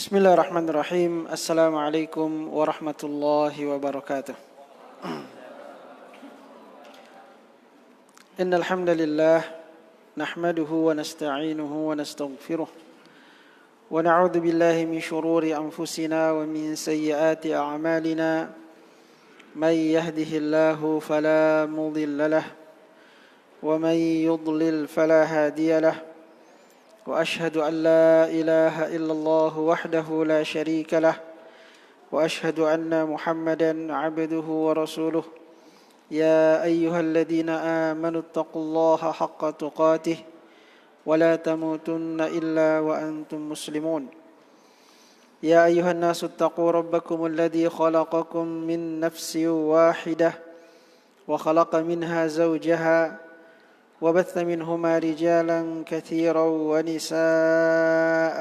Bismillahirrahmanirrahim. Assalamualaikum warahmatullahi wabarakatuh. Innal hamdalillah nahmaduhu wa nasta'inuhu wa nastaghfiruh wa na'udzu billahi min shururi anfusina wa min sayyiati a'malina. May yahdihillahu fala mudilla lahu wa may yudlil fala hadiya lahu. وأشهد أن لا إله إلا الله وحده لا شريك له وأشهد أن محمدا عبده ورسوله يا أيها الذين آمنوا اتقوا الله حق تقاته ولا تموتن إلا وأنتم مسلمون يا أيها الناس اتقوا ربكم الذي خلقكم من نفس واحدة وخلق منها زوجها وبث منهما رجالا كثيرا ونساء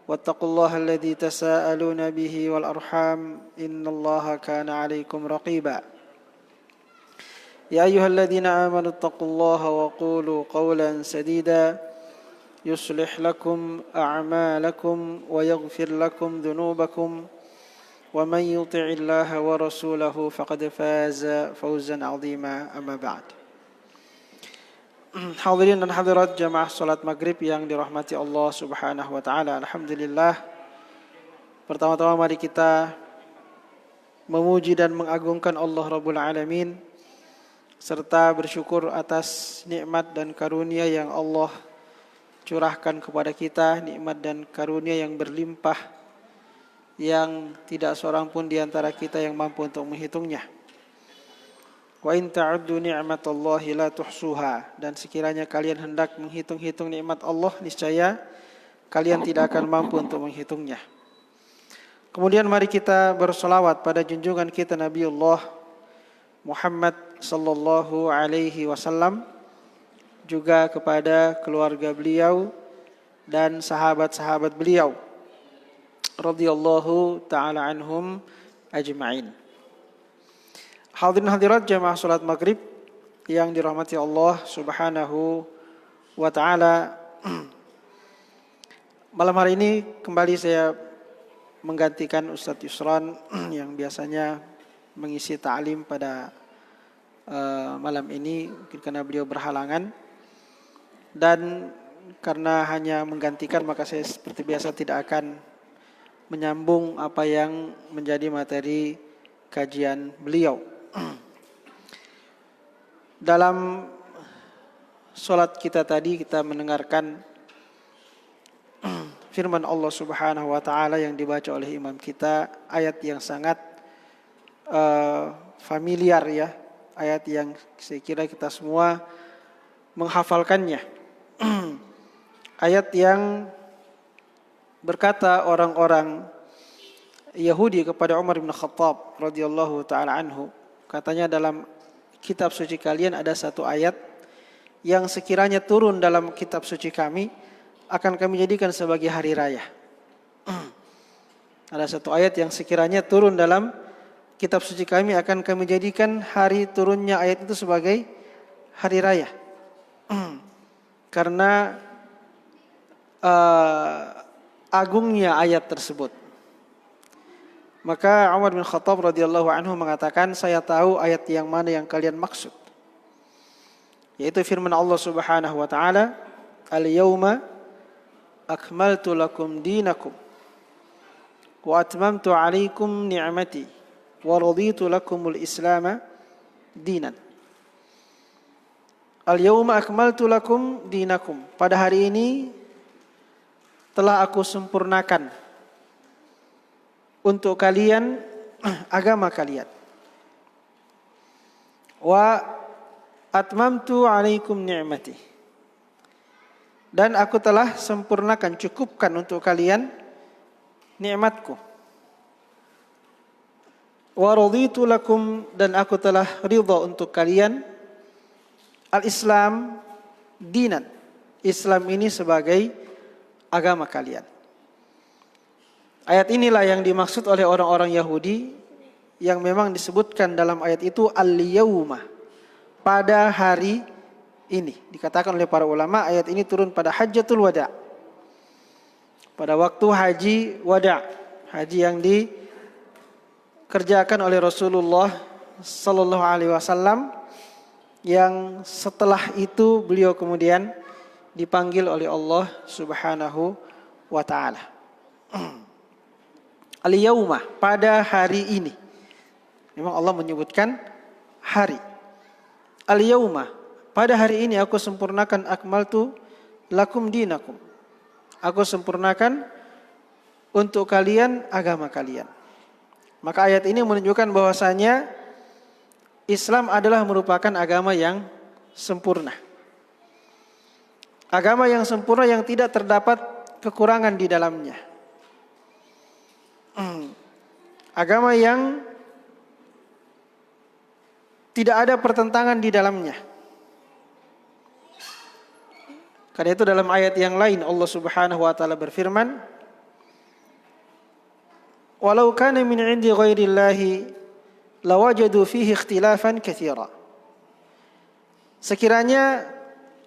واتقوا الله الذي تساءلون به والأرحام إن الله كان عليكم رقيبا يا أيها الذين آمنوا اتقوا الله وقولوا قولا سديدا يصلح لكم أعمالكم ويغفر لكم ذنوبكم ومن يطع الله ورسوله فقد فاز فوزا عظيما أما بعد. Hadirin dan hadirat jamaah salat maghrib yang dirahmati Allah subhanahu wa ta'ala. Alhamdulillah. Pertama-tama mari kita memuji dan mengagungkan Allah Rabbul Alamin, serta bersyukur atas nikmat dan karunia yang Allah curahkan kepada kita, nikmat dan karunia yang berlimpah, yang tidak seorang pun di antara kita yang mampu untuk menghitungnya. Wa in ta'uddu ni'matallahi la tuhsuha, dan sekiranya kalian hendak menghitung-hitung nikmat Allah, niscaya kalian tidak akan mampu untuk menghitungnya. Kemudian mari kita bersolawat pada junjungan kita Nabiullah Muhammad sallallahu alaihi wasallam, juga kepada keluarga beliau dan sahabat-sahabat beliau radhiyallahu ta'ala anhum ajma'in. Hadirin hadirat jamaah salat maghrib yang dirahmati Allah subhanahu wa ta'ala. Malam hari ini kembali saya menggantikan Ustadz Yusran yang biasanya mengisi ta'lim pada malam ini, mungkin karena beliau berhalangan. Dan karena hanya menggantikan, maka saya seperti biasa tidak akan menyambung apa yang menjadi materi kajian beliau. Dalam solat kita tadi kita mendengarkan firman Allah subhanahu wa ta'ala yang dibaca oleh imam kita, ayat yang sangat familiar ya, ayat yang saya kira kita semua menghafalkannya. Ayat yang berkata orang-orang Yahudi kepada Umar bin Khattab radhiyallahu ta'ala anhu, katanya dalam kitab suci kalian ada satu ayat yang sekiranya turun dalam kitab suci kami akan kami jadikan sebagai hari raya. Ada satu ayat yang sekiranya turun dalam kitab suci kami akan kami jadikan hari turunnya ayat itu sebagai hari raya. Karena agungnya ayat tersebut. Maka Umar bin Khattab radhiyallahu anhu mengatakan, saya tahu ayat yang mana yang kalian maksud. Yaitu firman Allah subhanahu wa ta'ala, Al-yawma akmaltu lakum dinakum wa atmamtu alaikum ni'mati wa raditu lakumul islama dinan. Al-yawma akmaltu lakum dinakum. Pada hari ini telah aku sempurnakan untuk kalian agama kalian. Wa atmamtu alaikum ni'mati. Dan aku telah sempurnakan, cukupkan untuk kalian nikmatku. Wa raditu lakum, dan aku telah ridha untuk kalian al-Islam dinan. Islam ini sebagai agama kalian. Ayat inilah yang dimaksud oleh orang-orang Yahudi yang memang disebutkan dalam ayat itu al-yawma, pada hari ini. Dikatakan oleh para ulama ayat ini turun pada Hajjatul Wada, pada waktu haji wada', haji yang dikerjakan oleh Rasulullah sallallahu alaihi wasallam, yang setelah itu beliau kemudian dipanggil oleh Allah Subhanahu wa taala. Al-yauma, pada hari ini. Memang Allah menyebutkan hari. Al-yauma, pada hari ini aku sempurnakan, akmaltu lakum dinakum. Aku sempurnakan untuk kalian agama kalian. Maka ayat ini menunjukkan bahwasanya Islam adalah merupakan agama yang sempurna. Agama yang sempurna yang tidak terdapat kekurangan di dalamnya. Agama yang tidak ada pertentangan di dalamnya. Karena itu dalam ayat yang lain Allah Subhanahu wa taala berfirman, "Walau kana min 'indi ghairillahi lawajadu fihi ikhtilafan katsira." Sekiranya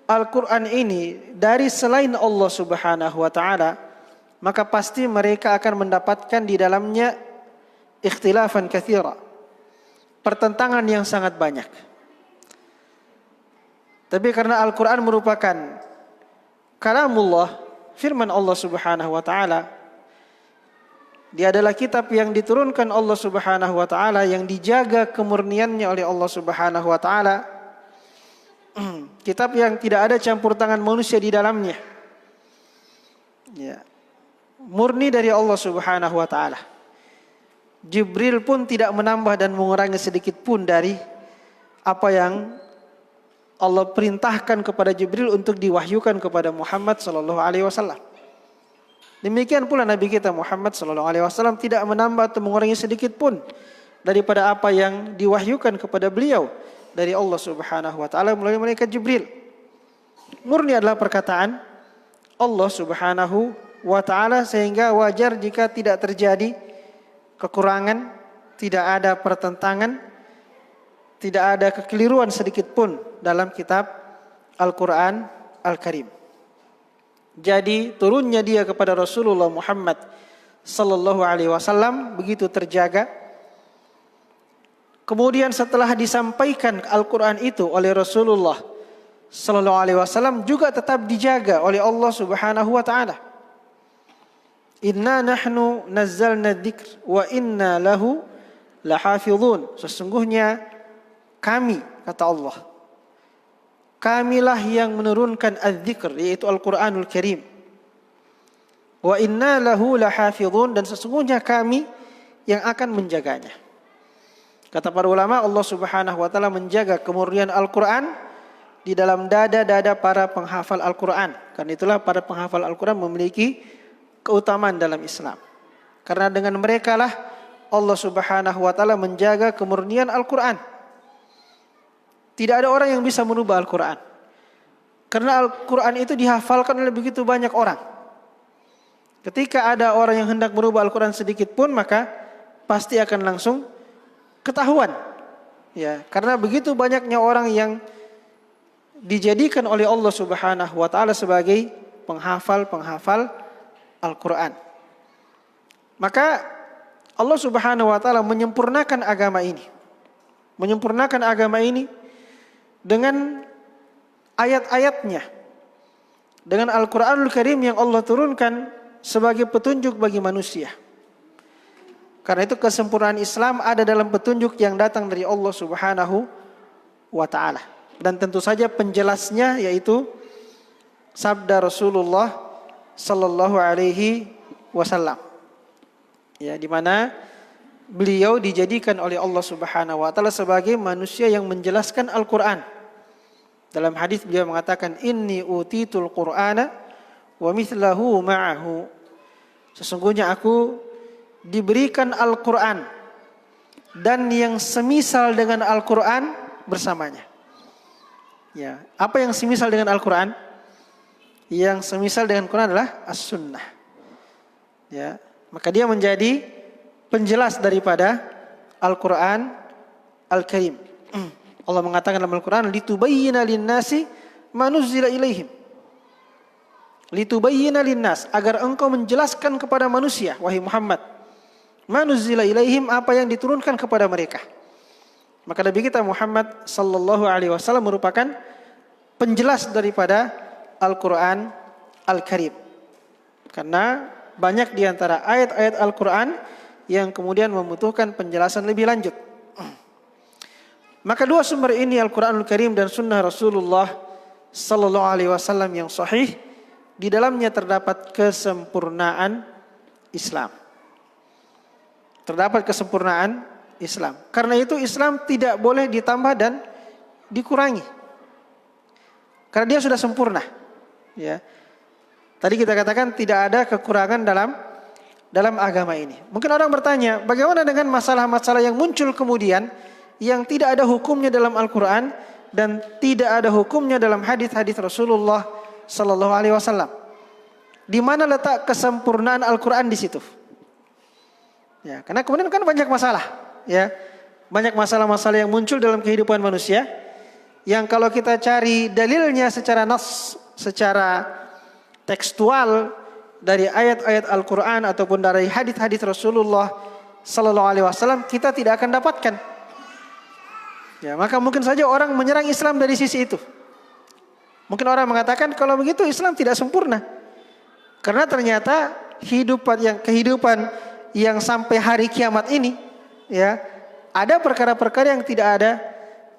Al-Qur'an ini dari selain Allah Subhanahu wa taala, maka pasti mereka akan mendapatkan di dalamnya ikhtilafan katsira, pertentangan yang sangat banyak. Tapi karena Al-Qur'an merupakan kalamullah, firman Allah Subhanahu wa taala, dia adalah kitab yang diturunkan Allah Subhanahu wa taala, yang dijaga kemurniannya oleh Allah Subhanahu wa taala. Kitab yang tidak ada campur tangan manusia di dalamnya. Ya. Murni dari Allah Subhanahu wa taala. Jibril pun tidak menambah dan mengurangi sedikit pun dari apa yang Allah perintahkan kepada Jibril untuk diwahyukan kepada Muhammad sallallahu alaihi wasallam. Demikian pula Nabi kita Muhammad sallallahu alaihi wasallam tidak menambah atau mengurangi sedikit pun daripada apa yang diwahyukan kepada beliau dari Allah Subhanahu wa taala melalui malaikat Jibril. Murni adalah perkataan Allah Subhanahu wa taala, sehingga wajar jika tidak terjadi kekurangan, tidak ada pertentangan, tidak ada kekeliruan sedikit pun dalam kitab Al-Quran Al-Karim. Jadi turunnya dia kepada Rasulullah Muhammad sallallahu alaihi wasallam begitu terjaga. Kemudian setelah disampaikan Al-Quran itu oleh Rasulullah sallallahu alaihi wasallam juga tetap dijaga oleh Allah Subhanahu wa taala. Inna nahnu nazzalna dzikr wa inna lahu lahafizun. Sesungguhnya kami, kata Allah, kamilah yang menurunkan az-zikr, yaitu Al-Quranul Karim. Wa inna lahu lahafizun, dan sesungguhnya kami yang akan menjaganya. Kata para ulama, Allah Subhanahu wa taala menjaga kemurnian Al-Quran di dalam dada-dada para penghafal Al-Quran. Karena itulah para penghafal Al-Quran memiliki keutamaan dalam Islam. Karena dengan mereka lah Allah Subhanahu wa taala menjaga kemurnian Al-Quran. Tidak ada orang yang bisa merubah Al-Quran. Karena Al-Quran itu dihafalkan oleh begitu banyak orang. Ketika ada orang yang hendak merubah Al-Quran sedikit pun, maka pasti akan langsung ketahuan. Ya, karena begitu banyaknya orang yang dijadikan oleh Allah Subhanahu wa taala sebagai penghafal Al-Quran. Maka Allah Subhanahu wa taala menyempurnakan agama ini. Menyempurnakan agama ini dengan ayat-ayatnya, dengan Al-Quranul Karim yang Allah turunkan sebagai petunjuk bagi manusia. Karena itu kesempurnaan Islam ada dalam petunjuk yang datang dari Allah Subhanahu wa taala. Dan tentu saja penjelasnya yaitu sabda Rasulullah sallallahu alaihi wasallam. Ya, di mana beliau dijadikan oleh Allah Subhanahu wa taala sebagai manusia yang menjelaskan Al-Qur'an. Dalam hadis beliau mengatakan, "Inni utitul Qur'ana wa mithlahu ma'ahu." Sesungguhnya aku diberikan Al-Qur'an dan yang semisal dengan Al-Qur'an bersamanya. Ya, apa yang semisal dengan Al-Qur'an? Yang semisal dengan Quran adalah As-Sunnah. Ya, maka dia menjadi penjelas daripada Al-Quran Al-Karim. Allah mengatakan dalam Al-Quran, "Litubayyina lin-nasi ma nuzzila ilaihim." litubayyina linnas, agar engkau menjelaskan kepada manusia wahai Muhammad, ma nuzila ilaihim, apa yang diturunkan kepada mereka. Maka Nabi kita Muhammad sallallahu alaihi wasallam merupakan penjelas daripada Al-Qur'an Al-Karim. Karena banyak di antara ayat-ayat Al-Qur'an yang kemudian membutuhkan penjelasan lebih lanjut. Maka dua sumber ini, Al-Qur'anul Karim dan sunnah Rasulullah sallallahu alaihi wasallam yang sahih, di dalamnya terdapat kesempurnaan Islam. Terdapat kesempurnaan Islam. Karena itu Islam tidak boleh ditambah dan dikurangi. Karena dia sudah sempurna. Ya. Tadi kita katakan tidak ada kekurangan dalam agama ini. Mungkin orang bertanya, bagaimana dengan masalah-masalah yang muncul kemudian yang tidak ada hukumnya dalam Al-Quran dan tidak ada hukumnya dalam hadis-hadis Rasulullah Sallallahu Alaihi Wasallam? Di mana letak kesempurnaan Al-Quran di situ? Ya, karena kemudian kan banyak masalah, ya, banyak masalah-masalah yang muncul dalam kehidupan manusia, yang kalau kita cari dalilnya secara nas, secara tekstual dari ayat-ayat Al-Quran ataupun dari hadis-hadis Rasulullah Sallallahu Alaihi Wasallam, kita tidak akan dapatkan. Ya, maka mungkin saja orang menyerang Islam dari sisi itu. Mungkin orang mengatakan kalau begitu Islam tidak sempurna. Karena ternyata kehidupan yang sampai hari kiamat ini, ya, ada perkara-perkara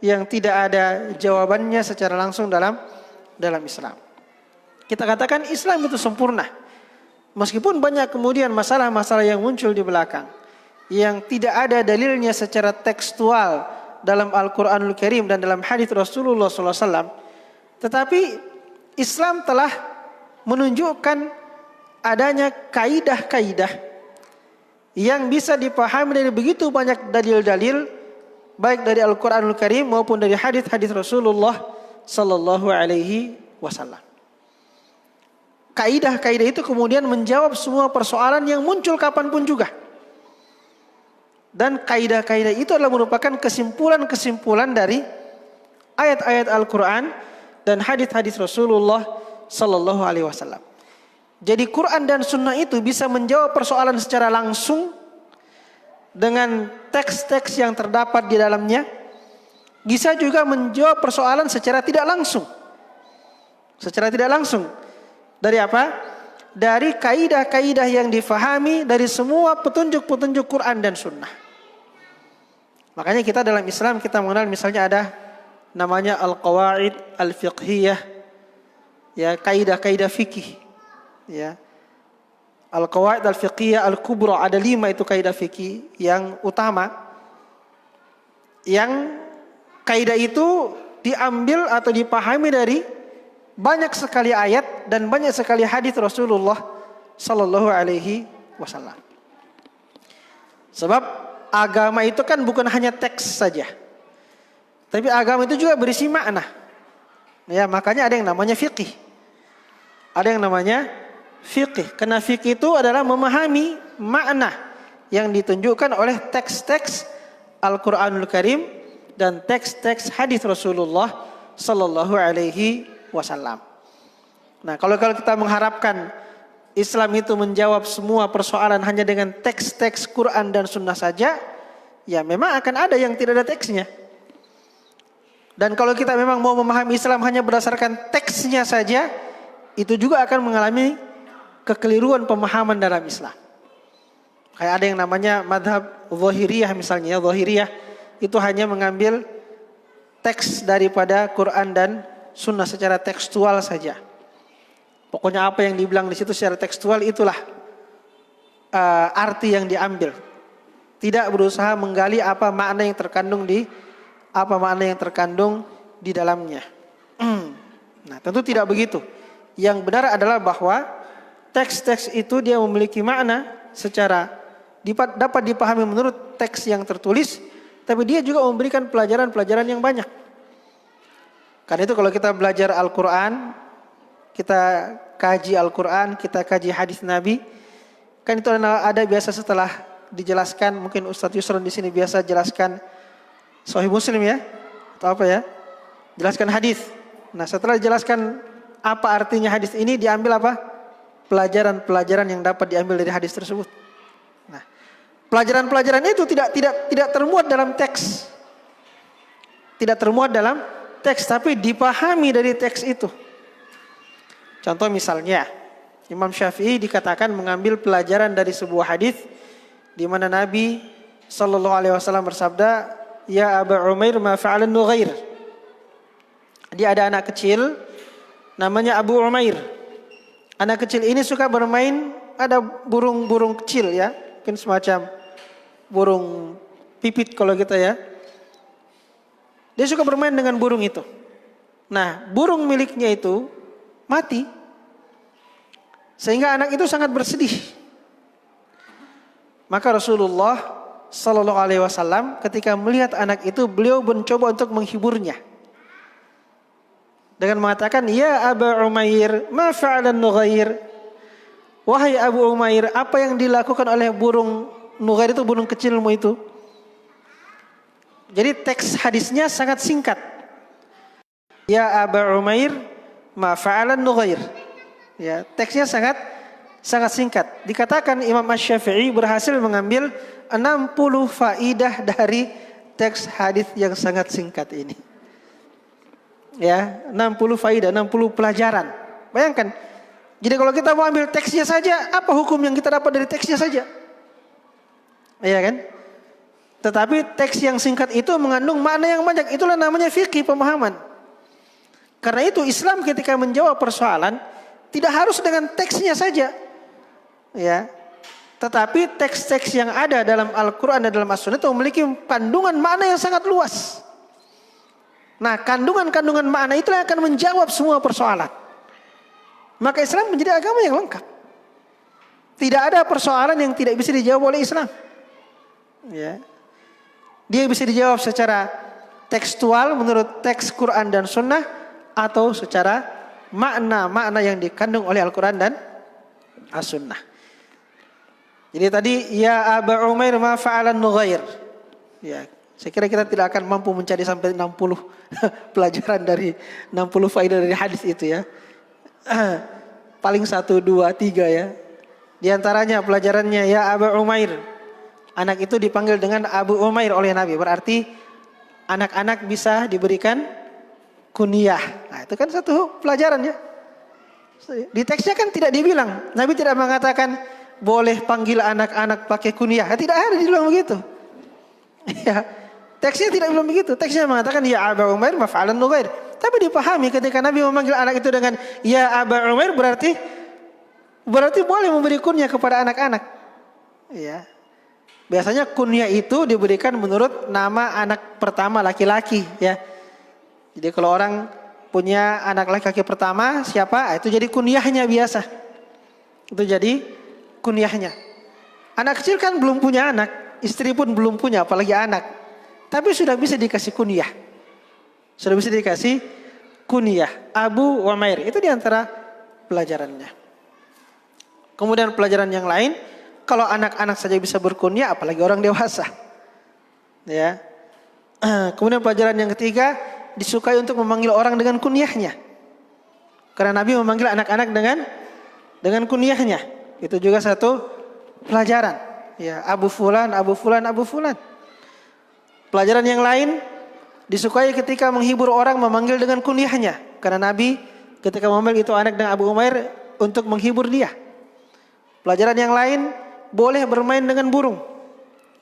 yang tidak ada jawabannya secara langsung dalam Islam. Kita katakan Islam itu sempurna. Meskipun banyak kemudian masalah-masalah yang muncul di belakang yang tidak ada dalilnya secara tekstual dalam Al-Qur'anul Karim dan dalam hadis Rasulullah SAW, tetapi Islam telah menunjukkan adanya kaidah-kaidah yang bisa dipahami dari begitu banyak dalil-dalil, baik dari Al-Qur'anul Karim maupun dari hadis-hadis Rasulullah sallallahu alaihi wasallam. Kaidah-kaidah itu kemudian menjawab semua persoalan yang muncul kapanpun juga. Dan kaidah-kaidah itu adalah merupakan kesimpulan-kesimpulan dari ayat-ayat Al-Quran dan hadis-hadis Rasulullah sallallahu alaihi wasallam. Jadi Quran dan Sunnah itu bisa menjawab persoalan secara langsung dengan teks-teks yang terdapat di dalamnya. Bisa juga menjawab persoalan secara tidak langsung. Secara tidak langsung. Dari apa? Dari kaidah-kaidah yang difahami dari semua petunjuk-petunjuk Quran dan Sunnah. Makanya kita dalam Islam kita mengenal misalnya ada namanya al-qawaid al-fiqhiyah, ya, kaidah-kaidah fikih. Ya. Al-qawaid al-fiqhiyah al-kubra, ada 5 itu kaidah fikih yang utama. Yang kaidah itu diambil atau dipahami dari banyak sekali ayat dan banyak sekali hadis Rasulullah sallallahu alaihi wasallam. Sebab agama itu kan bukan hanya teks saja. Tapi agama itu juga berisi makna. Ya, makanya ada yang namanya fiqih. Ada yang namanya fiqih. Karena fiqih itu adalah memahami makna yang ditunjukkan oleh teks-teks Al-Qur'anul Karim dan teks-teks hadis Rasulullah sallallahu alaihi wasallam. Nah, kalau kita mengharapkan Islam itu menjawab semua persoalan hanya dengan teks-teks Quran dan Sunnah saja, ya memang akan ada yang tidak ada teksnya. Dan kalau kita memang mau memahami Islam hanya berdasarkan teksnya saja, itu juga akan mengalami kekeliruan pemahaman dalam Islam. Kayak ada yang namanya madhab Zahiriyah misalnya. Zahiriyah itu hanya mengambil teks daripada Quran dan Sunnah secara tekstual saja. Pokoknya apa yang dibilang di situ secara tekstual itulah arti yang diambil. Tidak berusaha menggali apa makna yang terkandung di dalamnya. Nah, tentu tidak begitu. Yang benar adalah bahwa teks-teks itu dia memiliki makna secara dapat dipahami menurut teks yang tertulis, tapi dia juga memberikan pelajaran-pelajaran yang banyak. Karena itu kalau kita belajar Al-Quran, kita kaji Al-Quran, kita kaji hadis Nabi, kan itu ada biasa setelah dijelaskan, mungkin Ustadz Yusron di sini biasa jelaskan Sahih Muslim ya, atau apa ya, jelaskan hadis. Nah, setelah dijelaskan apa artinya hadis ini, diambil apa? Pelajaran-pelajaran yang dapat diambil dari hadis tersebut. Nah, pelajaran-pelajaran itu tidak termuat dalam teks. Tidak termuat dalam teks, tapi dipahami dari teks itu. Contoh misalnya, Imam Syafi'i dikatakan mengambil pelajaran dari sebuah hadis di mana Nabi sallallahu alaihi wasallam bersabda, "Ya Aba Umair, ma fa'alan Nughair." Dia ada anak kecil namanya Abu Umair. Anak kecil ini suka bermain, ada burung-burung kecil ya, mungkin semacam burung pipit kalau kita ya. Dia suka bermain dengan burung itu. Nah, burung miliknya itu mati. Sehingga anak itu sangat bersedih. Maka Rasulullah sallallahu alaihi wasallam ketika melihat anak itu, beliau mencoba untuk menghiburnya. Dengan mengatakan, "Ya Aba Umair, ma fa'alan Nughair?" Wahai Abu Umair, apa yang dilakukan oleh burung Nughair itu, burung kecilmu itu? Jadi teks hadisnya sangat singkat. Ya Aba Umair, ma fa'alan Nughair. Ya, teksnya sangat singkat. Dikatakan Imam Asy-Syafi'i berhasil mengambil 60 faidah dari teks hadis yang sangat singkat ini. Ya, 60 faidah, 60 pelajaran. Bayangkan. Jadi kalau kita mau ambil teksnya saja, apa hukum yang kita dapat dari teksnya saja? Iya kan? Tetapi teks yang singkat itu mengandung makna yang banyak. Itulah namanya fikih, pemahaman. Karena itu Islam ketika menjawab persoalan tidak harus dengan teksnya saja. Ya. Tetapi teks-teks yang ada dalam Al-Qur'an dan dalam As-Sunnah itu memiliki kandungan makna yang sangat luas. Nah, kandungan-kandungan makna itulah yang akan menjawab semua persoalan. Maka Islam menjadi agama yang lengkap. Tidak ada persoalan yang tidak bisa dijawab oleh Islam. Ya. Dia bisa dijawab secara tekstual menurut teks Quran dan Sunnah, atau secara makna-makna yang dikandung oleh Al-Quran dan As-Sunnah. Jadi tadi, ya Aba Umair ma fa'alan Nughair. Ya, saya kira kita tidak akan mampu mencari sampai 60 pelajaran dari 60 faedah dari hadis itu ya. Paling 1, 2, 3 ya. Di antaranya pelajarannya, ya Aba Umair. Anak itu dipanggil dengan Abu Umair oleh Nabi. Berarti anak-anak bisa diberikan kunyah. Nah, itu kan satu pelajaran ya. Di teksnya kan tidak dibilang. Nabi tidak mengatakan boleh panggil anak-anak pakai kunyah. Tidak ada dibilang begitu. Ya, teksnya tidak bilang begitu. Teksnya mengatakan ya Aba Umair maf'alan Nughair. Tapi dipahami ketika Nabi memanggil anak itu dengan ya Aba Umair, berarti boleh memberi kunyah kepada anak-anak. Ya. Biasanya kunyah itu diberikan menurut nama anak pertama laki-laki ya. Jadi kalau orang punya anak laki-laki pertama siapa? Itu jadi kunyahnya biasa. Itu jadi kunyahnya. Anak kecil kan belum punya anak, istri pun belum punya, apalagi anak. Tapi sudah bisa dikasih kunyah. Sudah bisa dikasih kunyah. Abu Umair, itu diantara pelajarannya. Kemudian pelajaran yang lain, kalau anak-anak saja bisa berkunyah, apalagi orang dewasa. Ya. Kemudian pelajaran yang ketiga, disukai untuk memanggil orang dengan kunyahnya. Karena Nabi memanggil anak-anak dengan kunyahnya. Itu juga satu pelajaran. Ya, Abu Fulan, Abu Fulan, Abu Fulan. Pelajaran yang lain, disukai ketika menghibur orang memanggil dengan kunyahnya. Karena Nabi ketika memanggil itu anak dengan Abu Umair untuk menghibur dia. Pelajaran yang lain, boleh bermain dengan burung.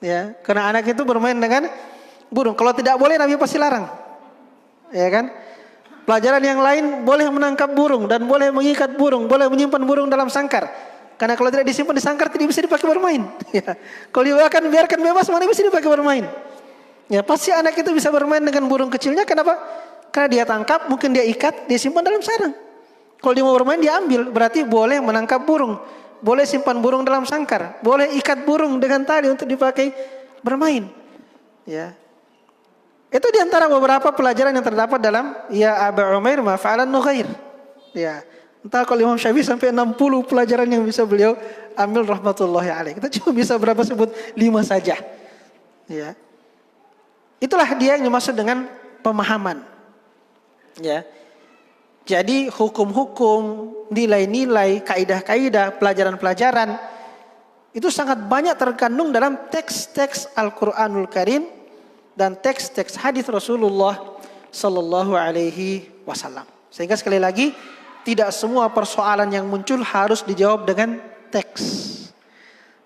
Ya, karena anak itu bermain dengan burung. Kalau tidak boleh Nabi pasti larang. Ya kan? Pelajaran yang lain, boleh menangkap burung dan boleh mengikat burung, boleh menyimpan burung dalam sangkar. Karena kalau tidak disimpan di sangkar tidak bisa dipakai bermain. Ya. Kalau biarkan bebas, mana bisa dipakai bermain. Ya, pasti anak itu bisa bermain dengan burung kecilnya. Kenapa? Karena dia tangkap, mungkin dia ikat, dia simpan dalam sarang. Kalau dia mau bermain dia ambil, berarti boleh menangkap burung. Boleh simpan burung dalam sangkar, boleh ikat burung dengan tali untuk dipakai bermain. Ya. Itu diantara beberapa pelajaran yang terdapat dalam ya Aba Umair ma fa'alan Nughair. Ya. Entah kalau Imam Syafi'i sampai 60 pelajaran yang bisa beliau ambil rahmatullahi alaih. Kita cuma bisa berapa sebut 5 saja. Ya. Itulah dia yang dimaksud dengan pemahaman. Ya. Jadi hukum-hukum, nilai-nilai, kaidah-kaidah, pelajaran-pelajaran itu sangat banyak terkandung dalam teks-teks Al-Qur'anul Karim dan teks-teks hadis Rasulullah sallallahu alaihi wasallam. Sehingga sekali lagi, tidak semua persoalan yang muncul harus dijawab dengan teks.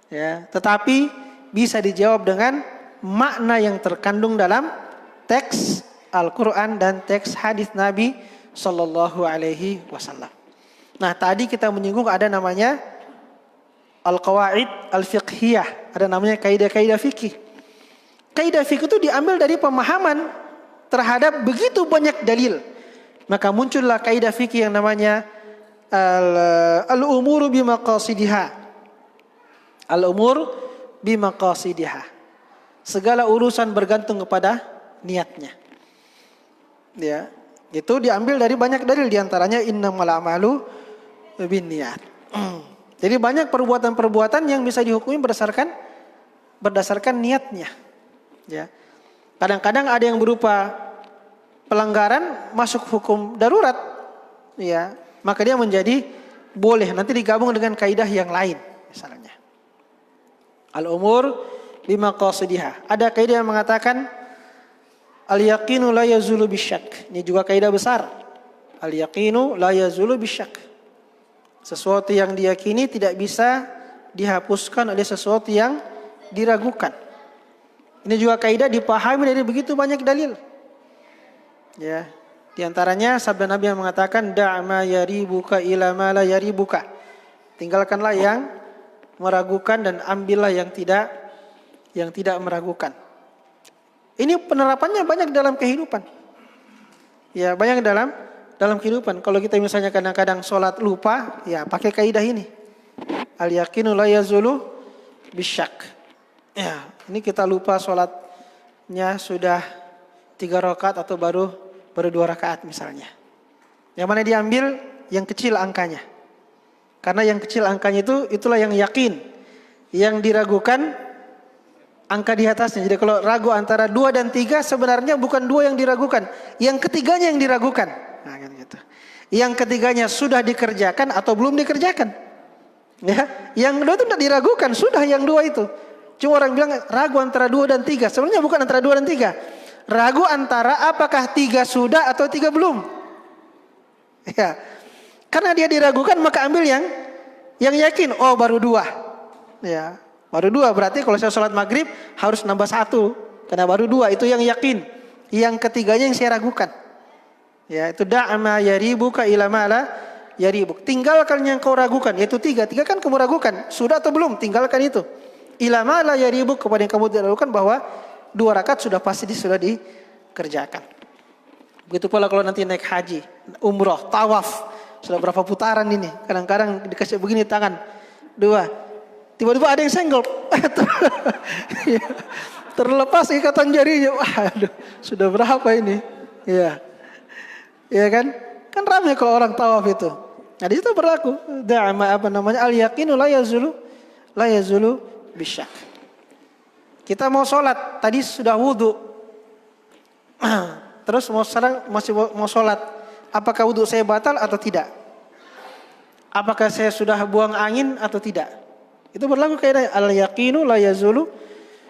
Ya, tetapi bisa dijawab dengan makna yang terkandung dalam teks Al-Qur'an dan teks hadis Nabi sallallahu alaihi wasallam. Nah, tadi kita menyinggung ada namanya al-qawaid al-fiqhiyah, ada namanya kaidah-kaidah fikih. Kaidah fikih itu diambil dari pemahaman terhadap begitu banyak dalil. Maka muncullah kaidah fikih yang namanya al-umuru bimaqasidiha. Al-umur bimaqasidiha. Segala urusan bergantung kepada niatnya. Ya. Itu diambil dari banyak dalil, diantaranya innamal a'malu binniyat. Jadi banyak perbuatan-perbuatan yang bisa dihukumi berdasarkan niatnya. Ya. Kadang-kadang ada yang berupa pelanggaran masuk hukum darurat, ya, maka dia menjadi boleh nanti digabung dengan kaidah yang lain, misalnya. Al-umur bimaqasidiha. Ada kaidah yang mengatakan al-yaqinu la yazulu bisyak. Ini juga kaidah besar. Al-yaqinu la yazulu bisyak. Sesuatu yang diyakini tidak bisa dihapuskan oleh sesuatu yang diragukan. Ini juga kaidah dipahami dari begitu banyak dalil. Ya, di antaranya sabda Nabi yang mengatakan da'ma yaribuka ila ma la yaribuka. Tinggalkanlah yang meragukan dan ambillah yang tidak meragukan. Ini penerapannya banyak dalam kehidupan. Ya, banyak dalam kehidupan. Kalau kita misalnya kadang-kadang sholat lupa, ya pakai kaidah ini. Al-yaqinu la yazulu bisyak. Ya, ini kita lupa sholatnya sudah 3 rakaat atau baru 2 rakaat misalnya. Yang mana diambil yang kecil angkanya. Karena yang kecil angkanya itulah yang yakin. Yang diragukan angka di atasnya. Jadi kalau ragu antara 2 dan 3 sebenarnya bukan 2 yang diragukan. Yang ketiganya yang diragukan. Nah, kan gitu. Yang ketiganya sudah dikerjakan atau belum dikerjakan. Ya, yang 2 itu tidak diragukan, sudah yang 2 itu. Cuma orang bilang ragu antara 2 dan 3. Sebenarnya bukan antara 2 dan 3. Ragu antara apakah 3 sudah atau 3 belum. Ya. Karena dia diragukan maka ambil yang yakin. Oh, baru 2. Ya. Baru 2 berarti kalau saya sholat maghrib harus nambah 1. Karena baru 2 itu yang yakin. Yang ketiganya yang saya ragukan. Ya, itu da'ama yaribuka ila ma la yaribuk. Tinggalkan yang kau ragukan, yaitu 3. 3 kan kamu ragukan, sudah atau belum? Tinggalkan itu. Ila ma la yaribuk, kepada yang kamu ragukan bahwa 2 rakaat sudah pasti sudah dikerjakan. Begitu pula kalau nanti naik haji, umroh, tawaf, sudah berapa putaran ini? Kadang-kadang dikasih begini tangan 2. Tiba-tiba ada yang senggol. Terlepas ikatan jarinya. Waduh, sudah berapa ini? Ya. Ya kan? Kan ramai kalau orang tawaf itu. Nah, di situ berlaku da'ama al-yaqinu la yazulu bisyak. Kita mau sholat, tadi sudah wudu. Terus masih mau sholat. Apakah wudu saya batal atau tidak? Apakah saya sudah buang angin atau tidak? Itu berlaku kaidah al-yaqinu la yazulu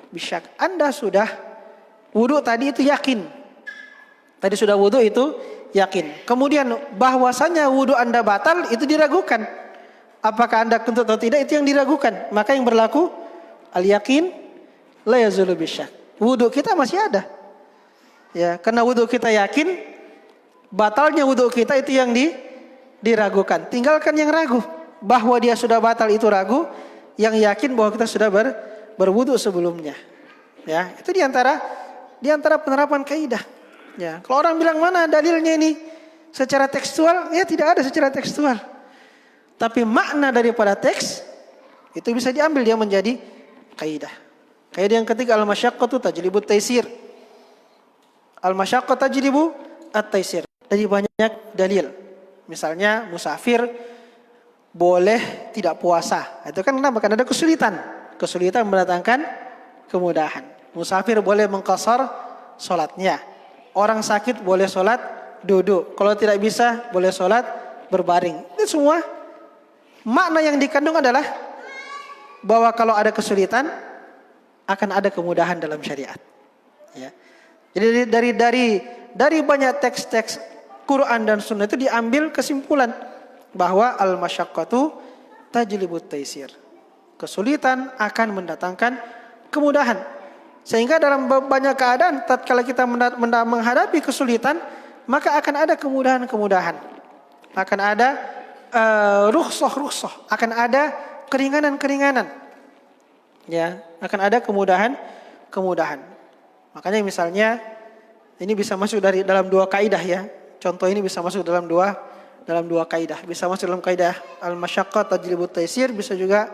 bisyak. Anda sudah wudu tadi itu yakin. Tadi sudah wudu itu yakin. Kemudian bahwasanya wudu Anda batal itu diragukan. Apakah Anda kentut atau tidak itu yang diragukan. Maka yang berlaku al-yaqin la yazulu bisyak. Wudu kita masih ada. Ya, karena wudu kita yakin, batalnya wudu kita itu yang diragukan. Tinggalkan yang ragu. Bahwa dia sudah batal itu ragu, yang yakin bahwa kita sudah berwudu sebelumnya. Ya, itu diantara penerapan kaidah. Ya, kalau orang bilang mana dalilnya ini secara tekstual, ya tidak ada secara tekstual. Tapi makna daripada teks itu bisa diambil dia menjadi kaidah. Kaidah yang ketiga al-masyaqqatu tajlibut taisir. Al-masyaqqatu tajlibu at-taisir. Dari banyak dalil. Misalnya musafir boleh tidak puasa. Itu kan kenapa? Karena ada kesulitan. Kesulitan mendatangkan kemudahan. Musafir boleh mengqasar salatnya. Orang sakit boleh sholat duduk. Kalau tidak bisa boleh sholat berbaring. Itu semua makna yang dikandung adalah bahwa kalau ada kesulitan akan ada kemudahan dalam syariat. Ya. Jadi dari banyak teks-teks Quran dan Sunnah itu diambil kesimpulan bahwa al-masyaqqatu tajlibut taisir. Kesulitan akan mendatangkan kemudahan. Sehingga dalam banyak keadaan tatkala kita menghadapi kesulitan, maka akan ada kemudahan-kemudahan. Akan ada rukhsah, akan ada keringanan-keringanan. Ya, akan ada kemudahan. Makanya misalnya ini bisa masuk dalam dua kaidah ya. Contoh ini bisa masuk dalam dua kaidah. Bisa masuk dalam kaidah al-masyaqqah tajlibut taisir, bisa juga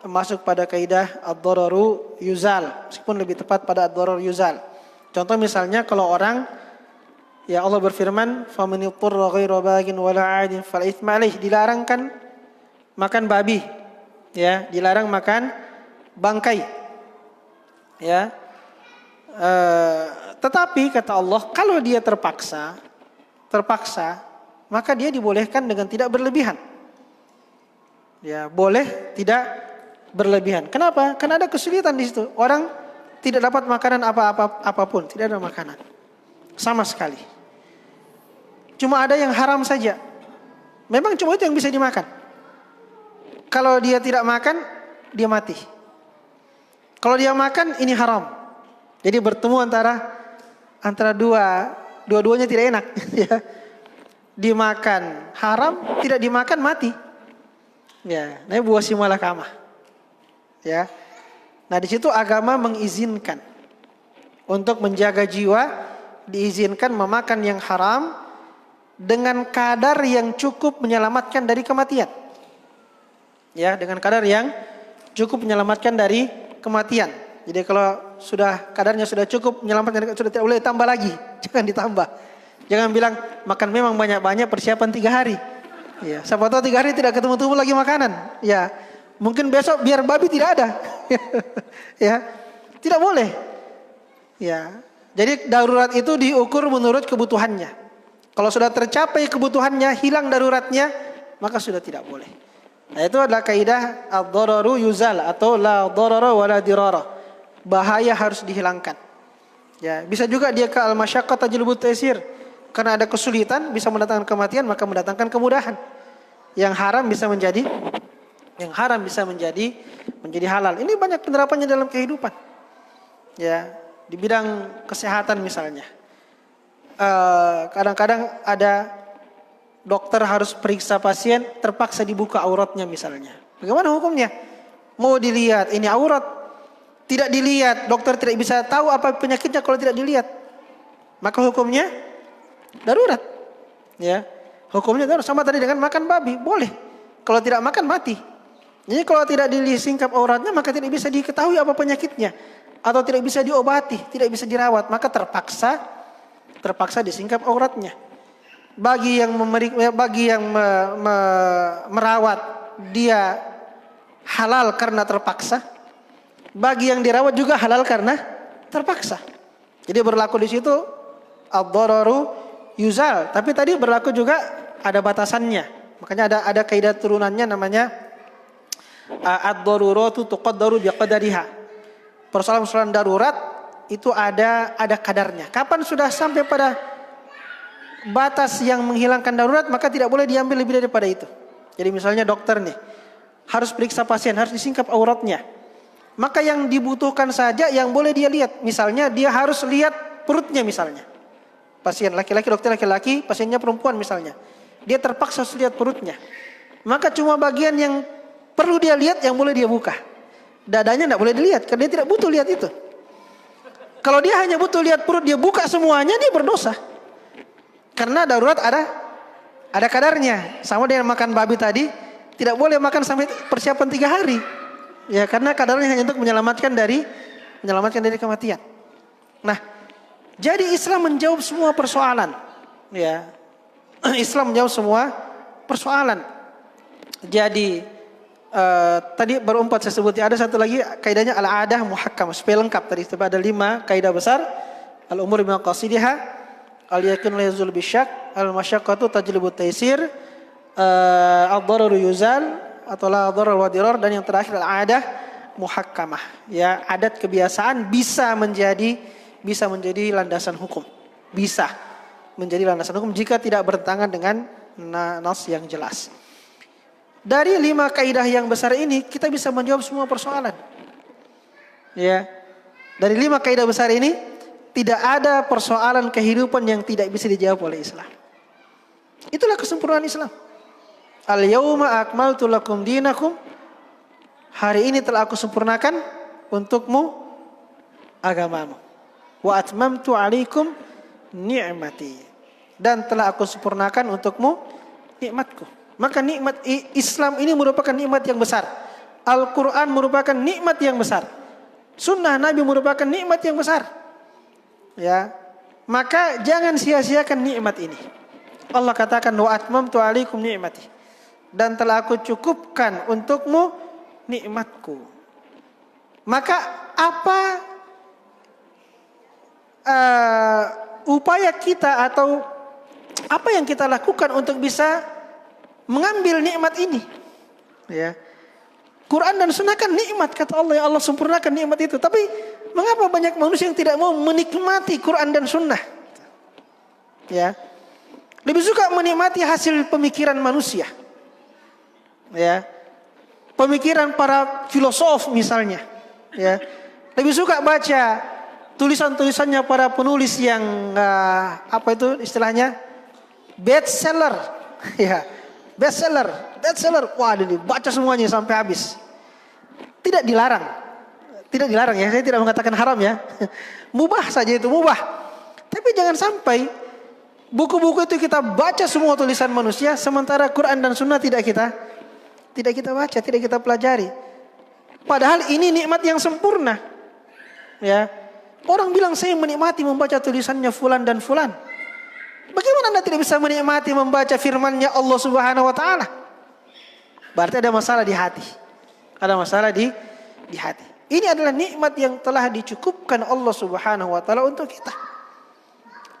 masuk pada kaidah ad-dararu yuzal, meskipun lebih tepat pada ad-darar yuzal. Contoh misalnya kalau orang, ya Allah berfirman, "Faman yuttarra ghaira baghin wala 'adin fal itsma alaih", dilarangkan makan babi. Ya, dilarang makan bangkai. Ya. Tetapi kata Allah, kalau dia terpaksa, maka dia dibolehkan dengan tidak berlebihan. Ya, boleh tidak berlebihan. Kenapa? Karena ada kesulitan di situ. Orang tidak dapat makanan apapun, tidak ada makanan sama sekali. Cuma ada yang haram saja. Memang cuma itu yang bisa dimakan. Kalau dia tidak makan, dia mati. Kalau dia makan, ini haram. Jadi bertemu antara dua-duanya tidak enak. Ya. Dimakan haram, tidak dimakan mati. Ya, ini buah si malakamah. Ya. Nah, di situ agama mengizinkan untuk menjaga jiwa, diizinkan memakan yang haram dengan kadar yang cukup menyelamatkan dari kematian. Ya, dengan kadar yang cukup menyelamatkan dari kematian. Jadi kalau kadarnya sudah cukup menyelamatkan, sudah tidak boleh tambah lagi, jangan ditambah. Jangan bilang makan memang banyak-banyak persiapan 3 hari. Ya, siapa tahu 3 hari tidak ketemu-temu lagi makanan. Ya. Mungkin besok biar babi tidak ada. Ya. Tidak boleh. Ya. Jadi darurat itu diukur menurut kebutuhannya. Kalau sudah tercapai kebutuhannya, hilang daruratnya, maka sudah tidak boleh. Nah, itu adalah kaidah ad-dararu yuzal atau la darara wa la dirara. Bahaya harus dihilangkan. Ya, bisa juga dia ke al-masyaqqah tajlibut taisir. Karena ada kesulitan bisa mendatangkan kematian, maka mendatangkan kemudahan. Yang haram bisa menjadi halal. Ini banyak penerapannya dalam kehidupan. Ya, di bidang kesehatan misalnya. Kadang-kadang ada dokter harus periksa pasien, terpaksa dibuka auratnya misalnya. Bagaimana hukumnya? Mau dilihat, ini aurat. Tidak dilihat, dokter tidak bisa tahu apa penyakitnya kalau tidak dilihat. Maka hukumnya darurat. Ya, hukumnya darurat. Sama tadi dengan makan babi, boleh. Kalau tidak makan mati. Jadi kalau tidak disingkap auratnya, maka tidak bisa diketahui apa penyakitnya, atau tidak bisa diobati, tidak bisa dirawat, maka terpaksa disingkap auratnya. Bagi yang merawat, dia halal karena terpaksa. Bagi yang dirawat juga halal karena terpaksa. Jadi berlaku di situ ad-dararu yuzal. Tapi tadi berlaku juga ada batasannya. Makanya ada kaidah turunannya namanya ad-daruratu tuqaddaru biqadariha. Persoalan-persoalan darurat itu ada kadarnya. Kapan sudah sampai pada batas yang menghilangkan darurat, maka tidak boleh diambil lebih daripada itu. Jadi misalnya dokter nih harus periksa pasien, harus disingkap auratnya. Maka yang dibutuhkan saja yang boleh dia lihat. Misalnya dia harus lihat perutnya misalnya. Pasien laki-laki, dokter laki-laki, pasiennya perempuan misalnya. Dia terpaksa harus lihat perutnya. Maka cuma bagian yang perlu dia lihat yang boleh dia buka. Dadanya tidak boleh dilihat karena dia tidak butuh lihat itu. Kalau dia hanya butuh lihat perut, dia buka semuanya, dia berdosa. Karena darurat ada kadarnya. Sama dengan makan babi tadi, tidak boleh makan sampai persiapan 3 hari. Ya, karena kadarnya hanya untuk menyelamatkan dari kematian. Nah, jadi Islam menjawab semua persoalan. Ya. Islam menjawab semua persoalan. Jadi tadi baru 4 saya sebut. Ada satu lagi kaidahnya al-adah muhakkam, supaya lengkap tadi. Ada 5 kaidah besar. Al-umur bimaqasidiha, Al-yakin la yazul bisyak, al-masyaqqatu tajlibu taysir, ad-dararu yuzal atau la darar wa dirar, dan yang terakhir al-'adah muhakkamah. Ya, adat kebiasaan bisa menjadi landasan hukum. Bisa menjadi landasan hukum jika tidak bertentangan dengan nas yang jelas. Dari 5 kaidah yang besar ini kita bisa menjawab semua persoalan. Ya. Dari 5 kaidah besar ini tidak ada persoalan kehidupan yang tidak bisa dijawab oleh Islam. Itulah kesempurnaan Islam. Al-yauma akmaltu lakum dinakum. Hari ini telah aku sempurnakan untukmu agamamu. Wa atmamtu alaikum ni'mati. Dan telah aku sempurnakan untukmu nikmatku. Maka nikmat Islam ini merupakan nikmat yang besar. Al-Quran merupakan nikmat yang besar. Sunnah Nabi merupakan nikmat yang besar. Ya, maka jangan sia-siakan nikmat ini. Allah katakan wa atmamtu alaikum ni'mati. Dan telah aku cukupkan untukmu nikmatku. Maka apa upaya kita atau apa yang kita lakukan untuk bisa mengambil nikmat ini? Ya. Quran dan Sunnah kan nikmat, kata Allah, ya Allah sempurnakan nikmat itu. Tapi mengapa banyak manusia yang tidak mau menikmati Quran dan Sunnah? Ya. Lebih suka menikmati hasil pemikiran manusia. Ya. Pemikiran para filosof misalnya. Ya. Lebih suka baca tulisan-tulisannya para penulis yang apa itu istilahnya? Bestseller. Ya. Bestseller. Wah, ini baca semuanya sampai habis. Tidak dilarang ya. Saya tidak mengatakan haram ya. Mubah saja itu, mubah. Tapi jangan sampai buku-buku itu kita baca semua tulisan manusia, sementara Quran dan Sunnah tidak kita baca, tidak kita pelajari. Padahal ini nikmat yang sempurna. Ya. Orang bilang saya menikmati membaca tulisannya fulan dan fulan. Bagaimana Anda tidak bisa menikmati membaca firman-Nya Allah Subhanahu wa taala? Berarti ada masalah di hati. Ada masalah di hati. Ini adalah nikmat yang telah dicukupkan Allah Subhanahu wa taala untuk kita.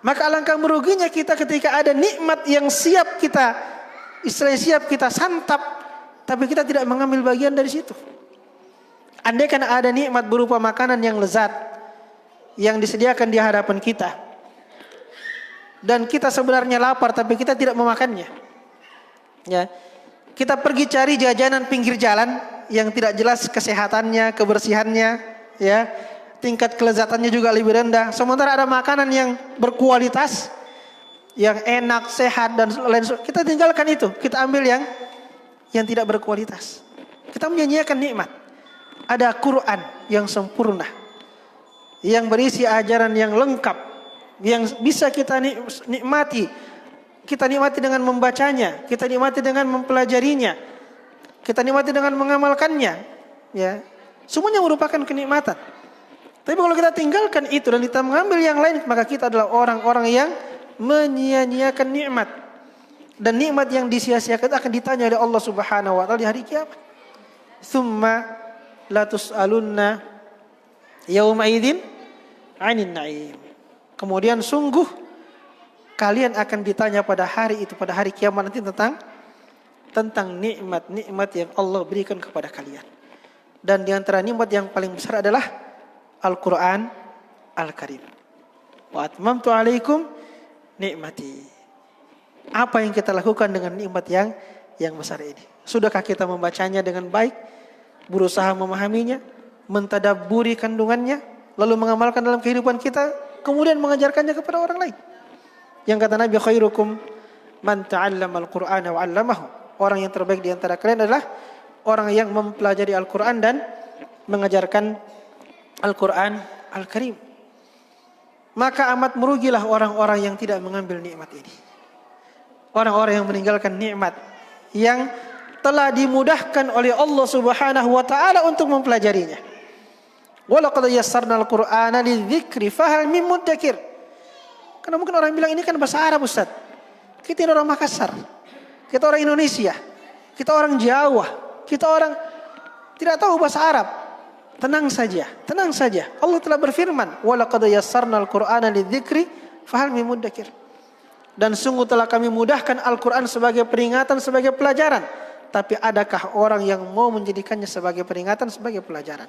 Maka alangkah meruginya kita ketika ada nikmat yang siap kita santap, tapi kita tidak mengambil bagian dari situ. Andai kan ada nikmat berupa makanan yang lezat yang disediakan di hadapan kita, dan kita sebenarnya lapar tapi kita tidak memakannya. Ya. Kita pergi cari jajanan pinggir jalan yang tidak jelas kesehatannya, kebersihannya, ya. Tingkat kelezatannya juga lebih rendah. Sementara ada makanan yang berkualitas, yang enak, sehat dan lain sebagainya. Kita tinggalkan itu, kita ambil yang tidak berkualitas. Kita menyanyiakan nikmat. Ada Quran yang sempurna, yang berisi ajaran yang lengkap, yang bisa kita nikmati. Kita nikmati dengan membacanya, kita nikmati dengan mempelajarinya, kita nikmati dengan mengamalkannya. Ya, semuanya merupakan kenikmatan. Tapi kalau kita tinggalkan itu dan kita mengambil yang lain, maka kita adalah orang-orang yang menyia-nyiakan nikmat. Dan nikmat yang disia-siakan akan ditanya oleh Allah Subhanahu wa taala di hari kiamat. Tsumma la tus'alunna yauma idzin 'anil na'im. Kemudian sungguh kalian akan ditanya pada hari itu, pada hari kiamat nanti tentang nikmat-nikmat yang Allah berikan kepada kalian. Dan di antara nikmat yang paling besar adalah Al-Quran Al-Karim. Wa atmamtu alaikum nikmati. Apa yang kita lakukan dengan nikmat yang besar ini? Sudahkah kita membacanya dengan baik, berusaha memahaminya, mentadabburi kandungannya, lalu mengamalkan dalam kehidupan kita, kemudian mengajarkannya kepada orang lain? Yang kata Nabi, khairukum man ta'allama al-Qur'ana wa 'allamahu. Orang yang terbaik di antara kalian adalah orang yang mempelajari Al-Qur'an dan mengajarkan Al-Qur'an Al-Karim. Maka amat merugilah orang-orang yang tidak mengambil nikmat ini. Orang-orang yang meninggalkan nikmat yang telah dimudahkan oleh Allah Subhanahu wa taala untuk mempelajarinya. Wa laqad yassarnal Qur'ana lidzikri fahal mim mudzakir. Karena mungkin orang bilang ini kan bahasa Arab, Ustaz. Kita orang Makassar, kita orang Indonesia, kita orang Jawa, kita orang tidak tahu bahasa Arab. Tenang saja. Allah telah berfirman, "Wa laqad yassarnal Qur'ana lidzikri fahal mim mudzakir." dan sungguh telah kami mudahkan Al-Quran sebagai peringatan, sebagai pelajaran. Tapi adakah orang yang mau menjadikannya sebagai peringatan, sebagai pelajaran?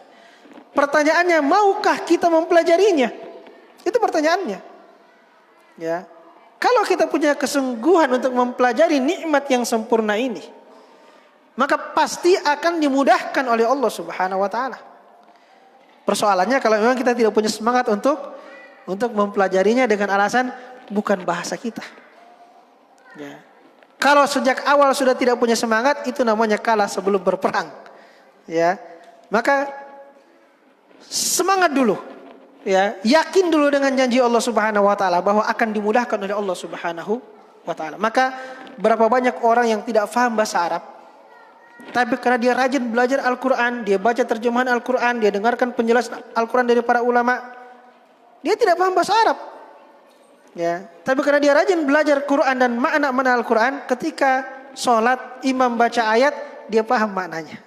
Pertanyaannya, maukah kita mempelajarinya? Itu pertanyaannya. Ya, kalau kita punya kesungguhan untuk mempelajari nikmat yang sempurna ini, maka pasti akan dimudahkan oleh Allah Subhanahu wa taala. Persoalannya kalau memang kita tidak punya semangat untuk mempelajarinya dengan alasan bukan bahasa kita. Ya. Kalau sejak awal sudah tidak punya semangat, itu namanya kalah sebelum berperang. Ya. Maka semangat dulu. Ya, yakin dulu dengan janji Allah Subhanahu wa taala bahwa akan dimudahkan oleh Allah Subhanahu wa taala. Maka berapa banyak orang yang tidak paham bahasa Arab, tapi karena dia rajin belajar Al-Quran, dia baca terjemahan Al-Quran, dia dengarkan penjelasan Al-Quran dari para ulama, dia tidak paham bahasa Arab. Ya, tapi karena dia rajin belajar Quran dan makna-makna Al-Quran, ketika sholat imam baca ayat, dia paham maknanya.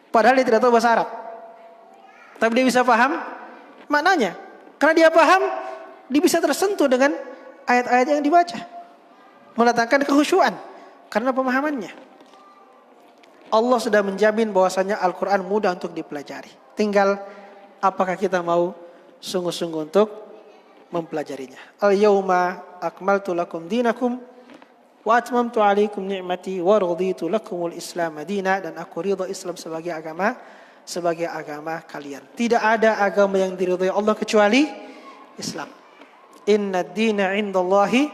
Padahal dia tidak tahu bahasa Arab, tapi dia bisa paham maknanya. Karena dia paham, dia bisa tersentuh dengan ayat-ayat yang dibaca, mendatangkan kekhusyuan karena pemahamannya. Allah sudah menjamin bahwasanya Al-Quran mudah untuk dipelajari. Tinggal apakah kita mau sungguh-sungguh untuk mempelajarinya. Al-yawma akmaltu lakum dinakum wa atmamtu alaikum ni'mati wa raditu lakumul Islam madina. Dan aku ridha Islam sebagai agama kalian. Tidak ada agama yang diridhai Allah kecuali Islam. Inna ad-dina 'indallahi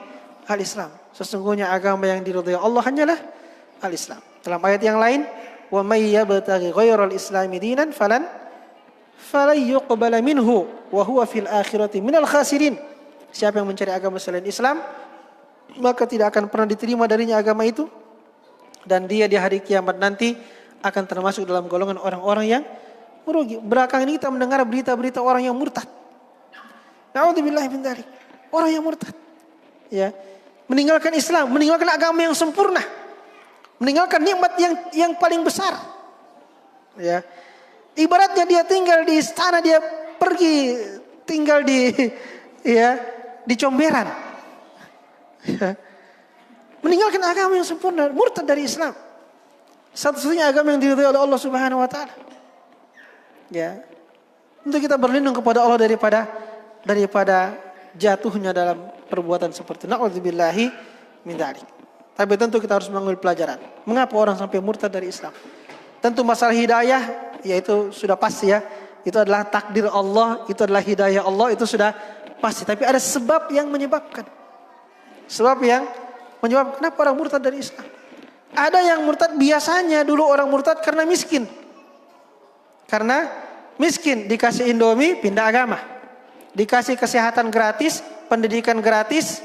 al-Islam. Sesungguhnya agama yang diridhai Allah hanyalah al-Islam. Dalam ayat yang lain, wa may yabtaghi ghairal islami dinan falan yuqbala minhu wa huwa fil akhirati minal khasirin. Siapa yang mencari agama selain Islam, maka tidak akan pernah diterima darinya agama itu, dan dia di hari kiamat nanti akan termasuk dalam golongan orang-orang yang merugi. Belakangan ini kita mendengar berita-berita orang yang murtad. Na'udzubillahi min dzalik. Orang yang murtad, ya, meninggalkan Islam, meninggalkan agama yang sempurna, meninggalkan nikmat yang paling besar. Ya. Ibaratnya dia tinggal di istana, dia pergi tinggal di comberan. Ya. Meninggalkan agama yang sempurna, murtad dari Islam. Satu-satunya agama yang diridhai oleh Allah Subhanahu wa taala. Ya. Untuk kita berlindung kepada Allah daripada jatuhnya dalam perbuatan seperti na'udzubillahi min dzalik. Tapi tentu kita harus mengambil pelajaran. Mengapa orang sampai murtad dari Islam? Tentu masalah hidayah, yaitu sudah pasti ya. Itu adalah takdir Allah, itu adalah hidayah Allah, itu sudah pasti. Tapi ada sebab yang menyebabkan. Sebab yang menyebabkan kenapa orang murtad dari Islam. Ada yang murtad biasanya dulu orang murtad karena miskin. Karena miskin, dikasih Indomie, pindah agama. Dikasih kesehatan gratis, pendidikan gratis,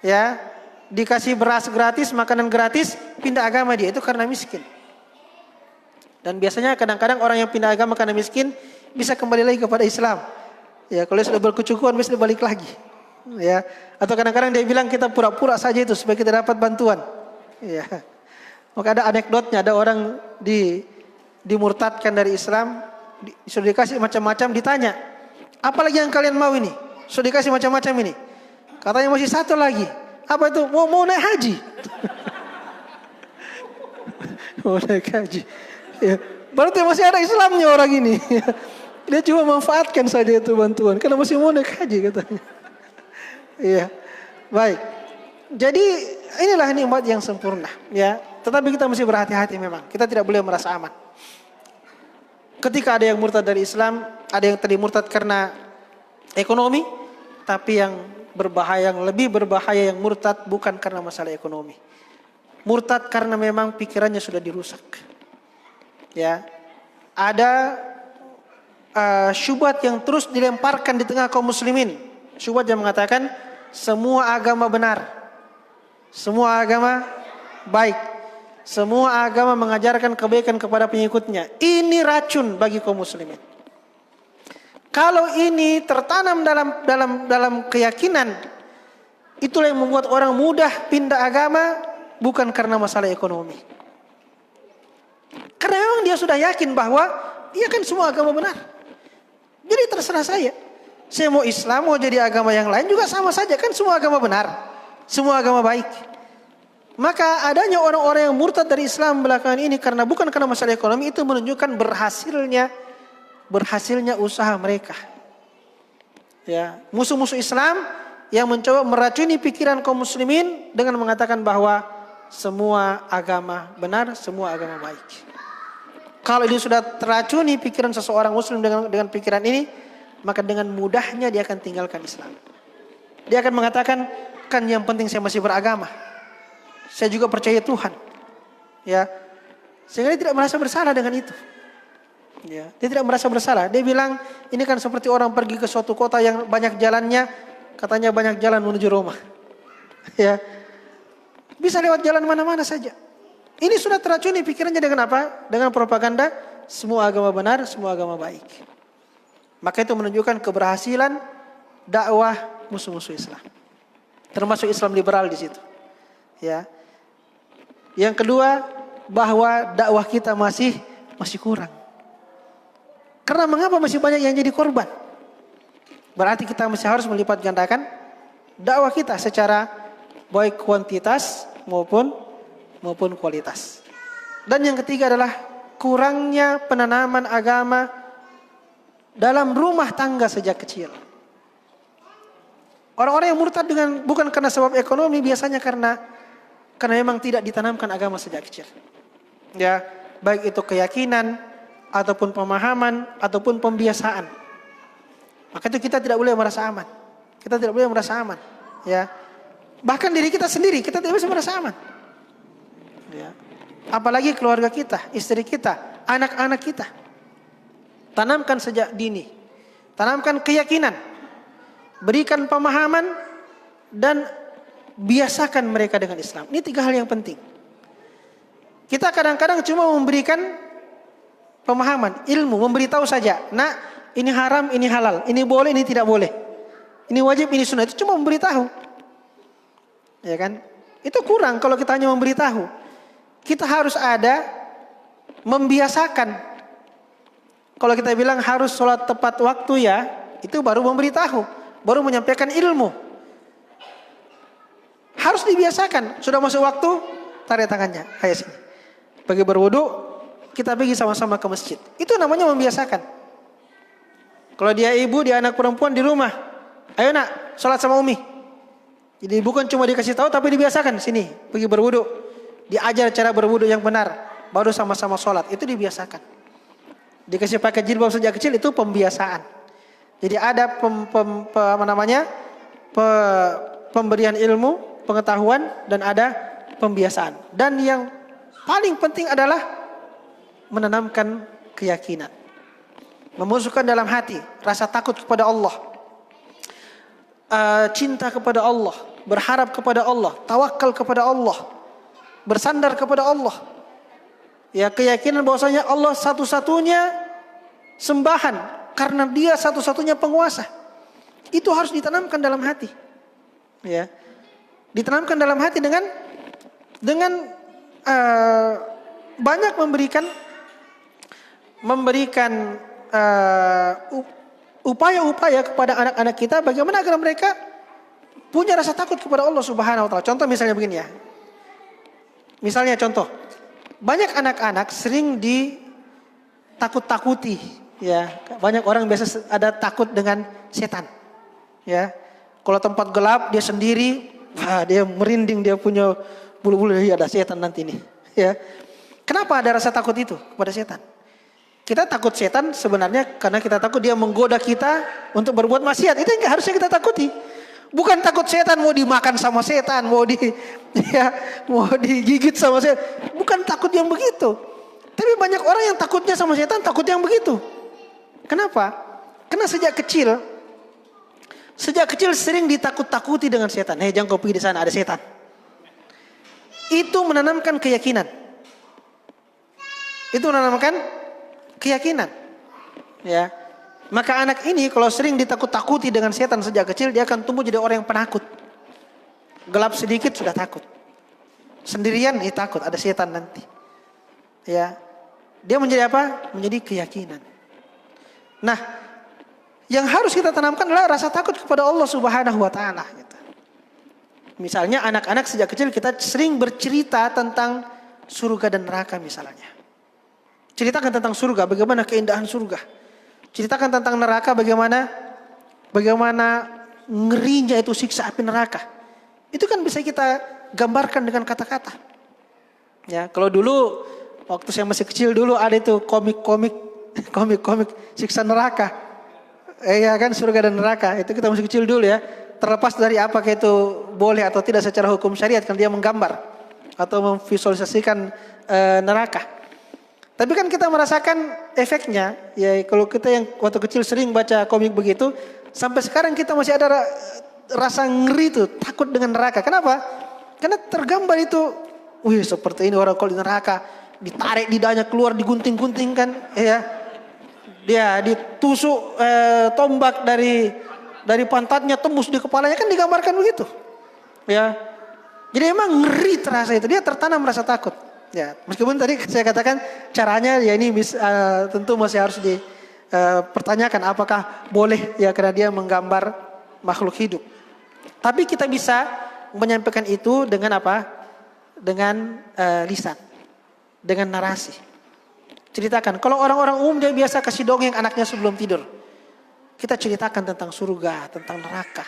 ya, dikasih beras gratis, makanan gratis, pindah agama dia. Itu karena miskin. Dan biasanya kadang-kadang orang yang pindah agama karena miskin bisa kembali lagi kepada Islam. Ya, kalau sudah berkecukupan bisa balik lagi. Ya, atau kadang-kadang dia bilang kita pura-pura saja itu supaya kita dapat bantuan. Ya. Maka ada anekdotnya, ada orang dimurtadkan dari Islam, sudah dikasih macam-macam, ditanya, apalagi yang kalian mau ini? Sudah dikasih macam-macam ini. Katanya masih satu lagi. Apa itu? Mau naik haji. Mau naik haji. Ya, berarti masih ada Islamnya orang ini. Dia cuma manfaatkan saja itu bantuan karena masih mau naik haji katanya. Iya. Baik. Jadi inilah nikmat yang sempurna, ya. Tetapi kita mesti berhati-hati memang. Kita tidak boleh merasa aman. Ketika ada yang murtad dari Islam, ada yang tadi murtad karena ekonomi, tapi yang berbahaya, yang lebih berbahaya yang murtad bukan karena masalah ekonomi. Murtad karena memang pikirannya sudah dirusak. Ya, ada syubhat yang terus dilemparkan di tengah kaum muslimin. Syubhat yang mengatakan semua agama benar, semua agama baik, semua agama mengajarkan kebaikan kepada pengikutnya. Ini racun bagi kaum muslimin. Kalau ini tertanam dalam keyakinan, itulah yang membuat orang mudah pindah agama, bukan karena masalah ekonomi. Karena memang dia sudah yakin bahwa iya kan semua agama benar. Jadi terserah saya mau Islam, mau jadi agama yang lain juga sama saja, kan semua agama benar. semua agama baik. Maka adanya orang-orang yang murtad dari Islam belakangan ini bukan karena masalah ekonomi, itu menunjukkan berhasilnya usaha mereka. Ya, musuh-musuh Islam yang mencoba meracuni pikiran kaum muslimin dengan mengatakan bahwa semua agama benar, semua agama baik. Kalau ini sudah teracuni pikiran seseorang muslim dengan pikiran ini, maka dengan mudahnya dia akan tinggalkan Islam. Dia akan mengatakan, kan yang penting saya masih beragama, saya juga percaya Tuhan, ya, sehingga dia tidak merasa bersalah dengan itu. Ya, dia tidak merasa bersalah. Dia bilang ini kan seperti orang pergi ke suatu kota yang banyak jalannya, katanya banyak jalan menuju Roma. Ya, bisa lewat jalan mana-mana saja. Ini sudah teracuni pikirannya dengan apa? Dengan propaganda semua agama benar, semua agama baik. Maka itu menunjukkan keberhasilan dakwah musuh-musuh Islam, termasuk Islam liberal di situ. Ya. Yang kedua, bahwa dakwah kita masih kurang. Karena mengapa masih banyak yang jadi korban? Berarti kita masih harus melipat gandakan dakwah kita secara baik kuantitas maupun kualitas. Dan yang ketiga adalah kurangnya penanaman agama dalam rumah tangga sejak kecil. Orang-orang yang murtad bukan karena sebab ekonomi, biasanya karena memang tidak ditanamkan agama sejak kecil. Ya, baik itu keyakinan ataupun pemahaman ataupun pembiasaan. Maka itu kita tidak boleh merasa aman. Kita tidak boleh merasa aman, ya. Bahkan diri kita sendiri kita tidak bisa merasa aman. Ya. Apalagi keluarga kita, istri kita, anak-anak kita. Tanamkan sejak dini. Tanamkan keyakinan. Berikan pemahaman dan biasakan mereka dengan Islam. Ini 3 hal yang penting. Kita kadang-kadang cuma memberikan pemahaman, ilmu, memberitahu saja. Nah, ini haram, ini halal, ini boleh, ini tidak boleh. Ini wajib, ini sunnah. Itu cuma memberitahu. Ya kan? Itu kurang kalau kita hanya memberitahu. Kita harus ada membiasakan. Kalau kita bilang harus sholat tepat waktu, ya, itu baru memberitahu, baru menyampaikan ilmu. Harus dibiasakan. Sudah masuk waktu, tarik tangannya, kayak sini. Pergi berwudu, kita pergi sama-sama ke masjid. Itu namanya membiasakan. Kalau dia ibu, dia anak perempuan di rumah, ayo nak, sholat sama Umi. Jadi bukan cuma dikasih tahu, tapi dibiasakan. Sini, pergi berwudu, diajar cara berwudu yang benar, baru sama-sama sholat. Itu dibiasakan. Dikasih pakai jilbab sejak kecil, itu pembiasaan. Jadi ada pemberian ilmu, pengetahuan, dan ada pembiasaan. Dan yang paling penting adalah menanamkan keyakinan. Memasukkan dalam hati rasa takut kepada Allah, cinta kepada Allah, berharap kepada Allah, tawakal kepada Allah, bersandar kepada Allah. Ya, keyakinan bahwasanya Allah satu-satunya sembahan karena Dia satu-satunya penguasa. Itu harus ditanamkan dalam hati. Ya. Ditanamkan dalam hati dengan banyak memberikan upaya-upaya kepada anak-anak kita bagaimana agar mereka punya rasa takut kepada Allah Subhanahu wa taala. Contoh misalnya begini ya. Misalnya contoh, banyak anak-anak sering ditakut-takuti, ya. Banyak orang biasa ada takut dengan setan. Ya. Kalau tempat gelap dia sendiri, dia merinding, dia punya bulu-bulu, ada setan nanti nih, ya. Kenapa ada rasa takut itu kepada setan? Kita takut setan sebenarnya karena kita takut dia menggoda kita untuk berbuat maksiat. Itu yang harusnya kita takuti. Bukan takut setan mau dimakan sama setan, mau digigit sama setan. Bukan takut yang begitu. Tapi banyak orang yang takutnya sama setan, takut yang begitu. Kenapa? Karena sejak kecil sering ditakut-takuti dengan setan. Jangan kau pergi di sana, ada setan. Itu menanamkan keyakinan. Ya. Maka anak ini kalau sering ditakut-takuti dengan setan sejak kecil, dia akan tumbuh jadi orang yang penakut. Gelap sedikit sudah takut. Sendirian takut ada setan nanti. Ya. Dia menjadi apa? Menjadi keyakinan. Nah, yang harus kita tanamkan adalah rasa takut kepada Allah Subhanahu wa taala, gitu. Misalnya anak-anak sejak kecil kita sering bercerita tentang surga dan neraka misalnya. Ceritakan tentang surga, bagaimana keindahan surga. Ceritakan tentang neraka, bagaimana ngerinya itu siksa api neraka. Itu kan bisa kita gambarkan dengan kata-kata. Ya, kalau dulu waktu saya masih kecil dulu ada itu komik-komik siksa neraka. Ya kan, surga dan neraka. Itu kita masih kecil dulu ya. Terlepas dari apakah itu boleh atau tidak secara hukum syariat, kan dia menggambar atau memvisualisasikan neraka. Tapi kan kita merasakan efeknya, ya kalau kita yang waktu kecil sering baca komik begitu, sampai sekarang kita masih ada rasa ngeri itu, takut dengan neraka. Kenapa? Karena tergambar itu, wih seperti ini orang kalau di neraka, ditarik lidahnya keluar, digunting-gunting kan, ya, dia ditusuk tombak dari pantatnya tembus di kepalanya, kan digambarkan begitu, ya. Jadi emang ngeri terasa itu, dia tertanam rasa takut. Ya, meskipun tadi saya katakan caranya ya ini tentu masih harus dipertanyakan apakah boleh ya karena dia menggambar makhluk hidup. Tapi kita bisa menyampaikan itu dengan apa? Dengan lisan, dengan narasi. Ceritakan. Kalau orang-orang umum dia biasa kasih dongeng anaknya sebelum tidur. Kita ceritakan tentang surga, tentang neraka.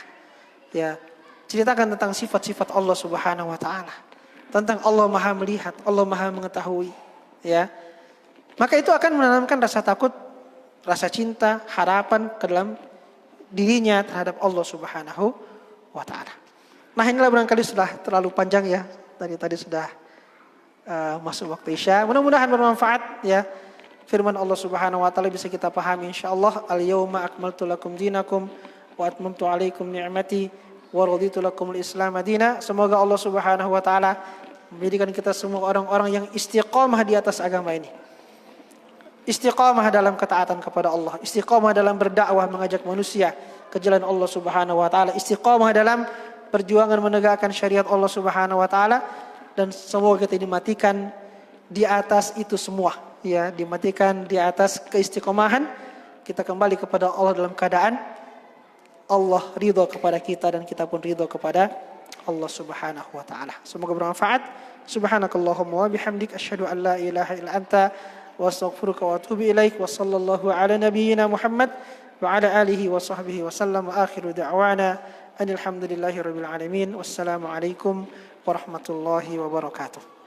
Ya, ceritakan tentang sifat-sifat Allah Subhanahu wa taala. Tentang Allah Maha melihat, Allah Maha mengetahui, ya. Maka itu akan menanamkan rasa takut, rasa cinta, harapan ke dalam dirinya terhadap Allah Subhanahu wa taala. Nah, inilah barangkali sudah terlalu panjang ya. Tadi sudah masuk waktu Isya. Mudah-mudahan bermanfaat ya. Firman Allah Subhanahu wa taala bisa kita pahami insyaallah. Al-yauma akmaltu lakum dinakum wa atmamtu alaikum ni'mati wa raditu lakumul Islam madina. Semoga Allah Subhanahu wa taala menjadikan kita semua orang-orang yang istiqamah di atas agama ini. Istiqamah dalam ketaatan kepada Allah, istiqamah dalam berdakwah mengajak manusia ke jalan Allah Subhanahu wa taala, istiqamah dalam perjuangan menegakkan syariat Allah Subhanahu wa taala, dan semoga kita dimatikan di atas itu semua, ya, dimatikan di atas keistiqomahan. Kita kembali kepada Allah dalam keadaan Allah ridho kepada kita dan kita pun ridho kepada Allah Subhanahu wa taala. Semoga bermanfaat. Subhanakallahumma wa bihamdik asyhadu an la ilaha illa anta wa astaghfiruka wa atubu ilaik. Wa sallallahu ala nabiyyina Muhammad wa ala alihi wa sahbihi wa sallam. Wa akhiru da'wana anil hamdulillahi rabbil alamin. Wassalamu alaikum warahmatullahi wabarakatuh.